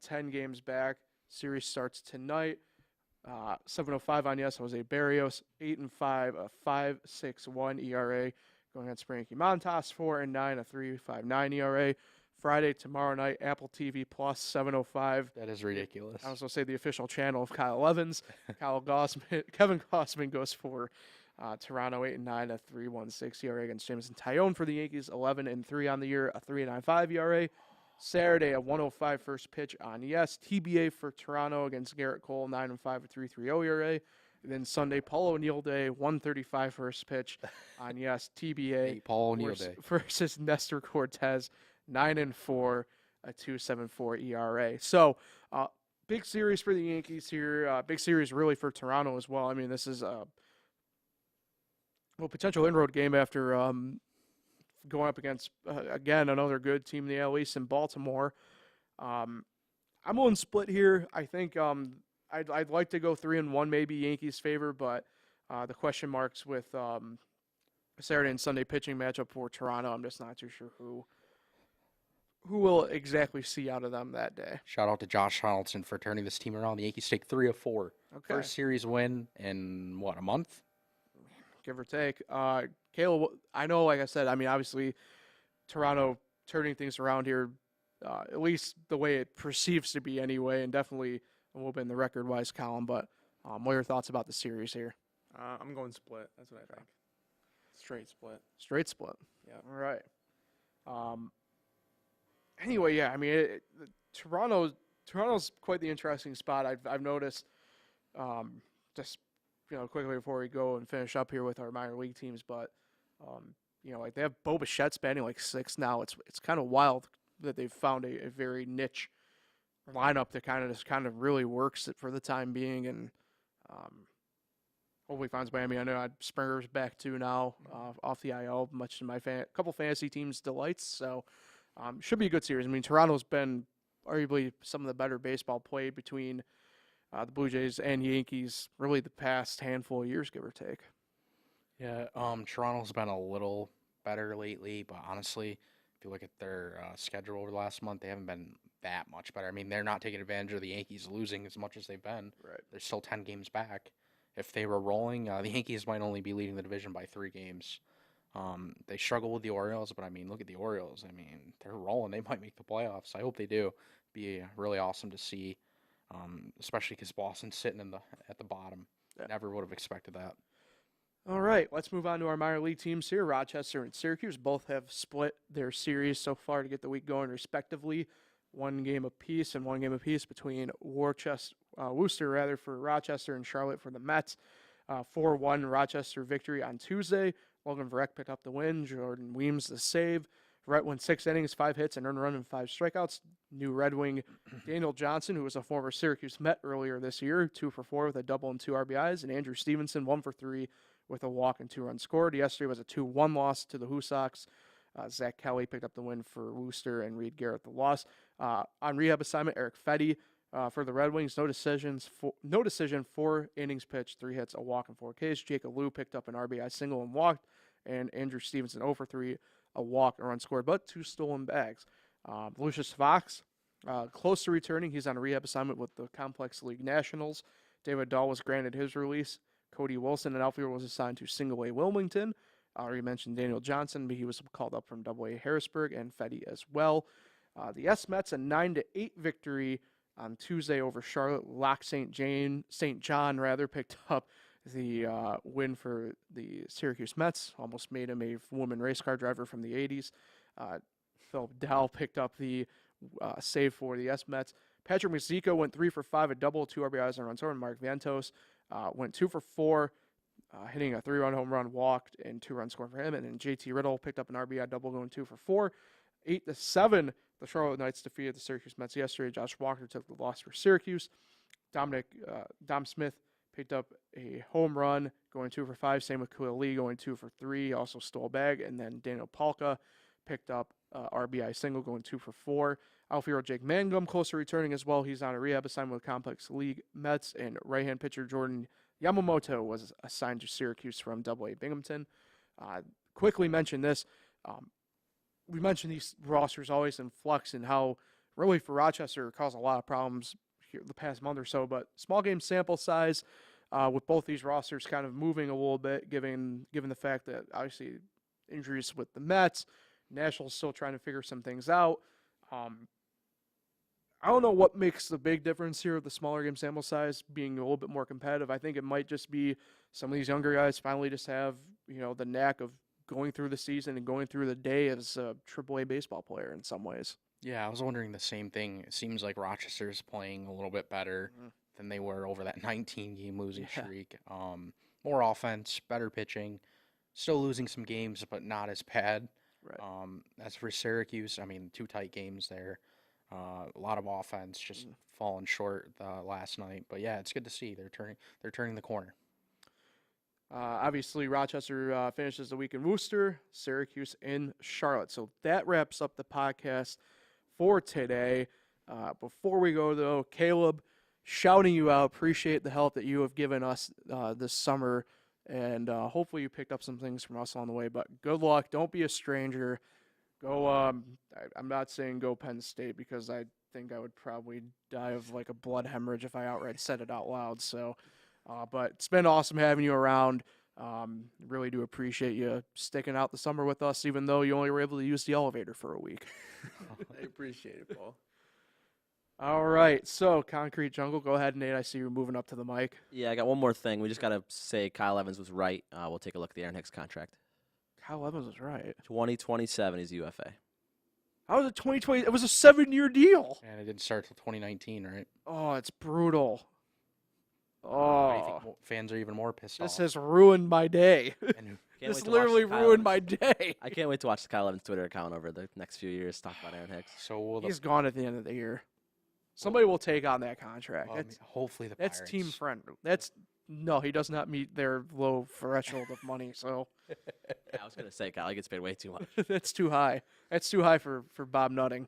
Speaker 1: 10 games back. Series starts tonight. 7.05 on yes, Jose Barrios. 8-5, a 5.61 ERA. Going against Frankie Montas, 4-9, a 3.59 ERA. Friday, tomorrow night, Apple TV Plus, 7:05.
Speaker 2: That is ridiculous.
Speaker 1: I was going to say the official channel of Kyle Evans. Kevin Gossman goes for Toronto, 8-9, a 3.16 ERA against Jameson Taillon for the Yankees, 11-3 on the year, a 3.95 ERA. Saturday, a 1:05 first pitch on yes. TBA for Toronto against Garrett Cole, 9-5, a 3.30 ERA. And then Sunday, Paul O'Neill Day, 1:35 first pitch on yes. TBA
Speaker 2: Hey, Paul O'Neill Day.
Speaker 1: versus Nestor Cortez, 9-4, a 2.74 ERA. So, big series for the Yankees here. Big series really for Toronto as well. I mean, this is a potential inroad game after going up against, again, another good team in the AL East in Baltimore. I'm on split here. I think I'd like to go 3-1, maybe Yankees favor, but the question marks with Saturday and Sunday pitching matchup for Toronto, I'm just not too sure who will exactly see out of them that day.
Speaker 2: Shout out to Josh Donaldson for turning this team around. The Yankees take 3 of 4.
Speaker 1: Okay.
Speaker 2: First series win in, a month?
Speaker 1: Give or take. Caleb, I know, like I said, I mean, obviously, Toronto turning things around here, at least the way it perceives to be anyway, and definitely a little bit in the record-wise column, but what are your thoughts about the series here?
Speaker 4: I'm going split. That's what I think. Straight split.
Speaker 1: Straight split.
Speaker 4: Yeah.
Speaker 1: All right. Anyway, yeah, I mean, Toronto's quite the interesting spot. I've noticed, just quickly before we go and finish up here with our minor league teams, but like they have Bo Bichette batting like 6th now. It's kind of wild that they've found a very niche lineup that kind of really works it for the time being, and hopefully finds Miami. I know Springer's back too now, off the IL, much to my couple fantasy teams' delights. So should be a good series. I mean, Toronto's been arguably some of the better baseball played between the Blue Jays and Yankees really the past handful of years, give or take.
Speaker 2: Yeah, Toronto's been a little better lately, but honestly, if you look at their schedule over the last month, they haven't been that much better. I mean, they're not taking advantage of the Yankees losing as much as they've been.
Speaker 1: Right.
Speaker 2: They're still 10 games back. If they were rolling, the Yankees might only be leading the division by 3 games. They struggle with the Orioles, but I mean, look at the Orioles. I mean, they're rolling. They might make the playoffs. I hope they do. Be really awesome to see, especially because Boston's sitting at the bottom.
Speaker 1: Yeah.
Speaker 2: Never would have expected that.
Speaker 1: All right, let's move on to our minor league teams here. Rochester and Syracuse both have split their series so far to get the week going, respectively. 1 game apiece and 1 game apiece between Worcester for Rochester and Charlotte for the Mets. 4-1 Rochester victory on Tuesday. Logan Verreck picked up the win. Jordan Weems the save. Verrett went 6 innings, 5 hits, and earned a run and 5 strikeouts. New Red Wing Daniel Johnson, who was a former Syracuse Met earlier this year, 2 for 4 with a double and 2 RBIs. And Andrew Stevenson, 1 for 3 with a walk and 2 runs scored. Yesterday was a 2-1 loss to the Who Sox. Zach Kelly picked up the win for Worcester and Reed Garrett the loss. On rehab assignment, Eric Fetty for the Red Wings. No decision, 4 innings pitched, 3 hits, a walk, and 4 Ks. Jacob Liu picked up an RBI single and walked, and Andrew Stevenson 0 for 3, a walk, and a run scored, but 2 stolen bags. Lucius Fox, close to returning. He's on a rehab assignment with the Complex League Nationals. David Dahl was granted his release. Cody Wilson, an outfielder, was assigned to Single-A Wilmington. I already mentioned Daniel Johnson, but he was called up from Double-A Harrisburg, and Fetty as well. The Mets a 9-8 victory on Tuesday over Charlotte. Locke St. John picked up the win for the Syracuse Mets. Almost made him a woman race car driver from the 80s. Philip Dowell picked up the save for the Mets. Patrick Mazeika went 3 for 5, a double, 2 RBIs and a run scored. Mark Vantos went 2 for 4. Hitting a 3-run home run, walked, and 2 runs scored for him. And then JT Riddle picked up an RBI double, going 2 for 4. 8-7, the Charlotte Knights defeated the Syracuse Mets yesterday. Josh Walker took the loss for Syracuse. Dom Smith picked up a home run, going 2 for 5. Same with Khalil Lee, going 2 for 3. Also stole a bag. And then Daniel Palka picked up RBI single, going 2 for 4. Outfielder Jake Mangum close to returning as well. He's on a rehab assignment with Complex League Mets. And right-hand pitcher Jordan Yamamoto was assigned to Syracuse from Double-A Binghamton. Quickly mention this. We mentioned these rosters always in flux and how really for Rochester it caused a lot of problems here the past month or so. But small game sample size with both these rosters kind of moving a little bit, given the fact that obviously injuries with the Mets, Nationals still trying to figure some things out. I don't know what makes the big difference here with the smaller game sample size being a little bit more competitive. I think it might just be some of these younger guys finally just have, the knack of going through the season and going through the day as a AAA baseball player in some ways.
Speaker 2: Yeah, I was wondering the same thing. It seems like Rochester's playing a little bit better than they were over that 19-game losing streak. More offense, better pitching, still losing some games, but not as bad.
Speaker 1: Right.
Speaker 2: As for Syracuse, 2 tight games there. A lot of offense, just falling short last night. But yeah, it's good to see they're turning the corner.
Speaker 1: Obviously, Rochester finishes the week in Worcester, Syracuse in Charlotte. So that wraps up the podcast for today. Before we go, though, Caleb, shouting you out. Appreciate the help that you have given us this summer. And hopefully you picked up some things from us on the way. But good luck. Don't be a stranger. Go. I'm not saying go Penn State because I think I would probably die of like a blood hemorrhage if I outright said it out loud. So, but it's been awesome having you around. Really do appreciate you sticking out the summer with us, even though you only were able to use the elevator for a week.
Speaker 4: I appreciate it, Paul.
Speaker 1: All right, so Concrete Jungle, go ahead, Nate. I see you're moving up to the mic.
Speaker 3: Yeah, I got one more thing. We just got to say Kyle Evans was right. We'll take a look at the Aaron Hicks contract.
Speaker 1: Kyle Evans was right.
Speaker 3: 2027 is UFA.
Speaker 1: How was it 2020? It was a 7-year deal.
Speaker 2: And it didn't start till 2019, right?
Speaker 1: Oh, it's brutal.
Speaker 2: I
Speaker 1: Oh,
Speaker 2: think fans are even more pissed
Speaker 1: this
Speaker 2: off.
Speaker 1: has ruined my day.
Speaker 2: And
Speaker 3: Can't
Speaker 1: This
Speaker 3: wait to watch
Speaker 1: literally
Speaker 3: the Kyle
Speaker 1: ruined
Speaker 3: Evans-
Speaker 1: my day.
Speaker 3: I can't wait to watch the Kyle Evans Twitter account over the next few years talk about Aaron Hicks.
Speaker 2: so will the
Speaker 1: He's gone at the end of the year. Somebody will take on that contract.
Speaker 2: hopefully the
Speaker 1: That's
Speaker 2: Pirates.
Speaker 1: team friend. No, he does not meet their low threshold of money, so
Speaker 3: Yeah, I was gonna say Kyle gets paid way too much.
Speaker 1: that's too high. That's too high for Bob Nutting.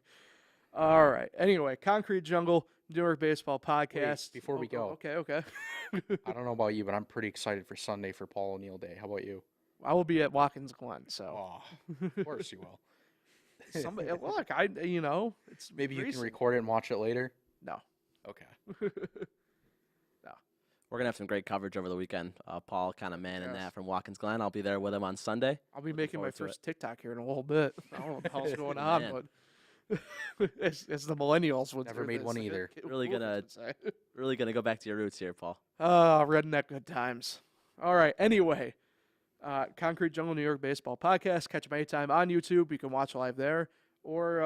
Speaker 1: All right. Anyway, Concrete Jungle, New York Baseball Podcast.
Speaker 2: before we go.
Speaker 1: Okay.
Speaker 2: I don't know about you, but I'm pretty excited for Sunday for Paul O'Neill Day. How about you?
Speaker 1: I will be at Watkins Glen, so
Speaker 2: Oh, of course you will.
Speaker 1: somebody look. It's
Speaker 2: Maybe you can
Speaker 1: recent.
Speaker 2: record it and watch it later.
Speaker 1: No.
Speaker 2: Okay.
Speaker 3: We're gonna have some great coverage over the weekend. Paul kind of manning
Speaker 1: Yes.
Speaker 3: that from Watkins Glen. I'll be there with him on Sunday.
Speaker 1: I'll be making my
Speaker 3: forward to
Speaker 1: first TikTok here in a little bit. I don't know what the hell's going on,
Speaker 3: Man.
Speaker 1: but as the millennials would
Speaker 2: Never made one either.
Speaker 3: Really gonna- Really gonna go back to your roots here, Paul.
Speaker 1: redneck good times. All right. Anyway, Concrete Jungle New York Baseball Podcast. Catch them anytime on YouTube. You can watch live there, or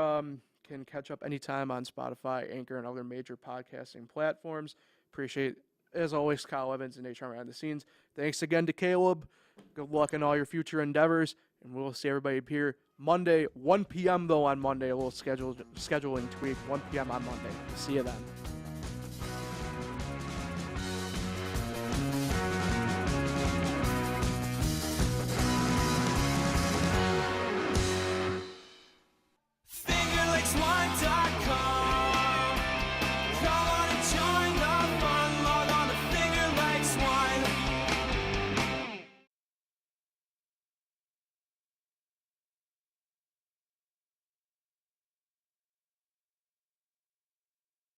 Speaker 1: can catch up anytime on Spotify, Anchor, and other major podcasting platforms. Appreciate, as always, Kyle Evans and HR behind the scenes. Thanks again to Caleb. Good luck in all your future endeavors, and we'll see everybody here Monday, 1 p.m. though on Monday. A little scheduling tweak, 1 p.m. on Monday. See you then.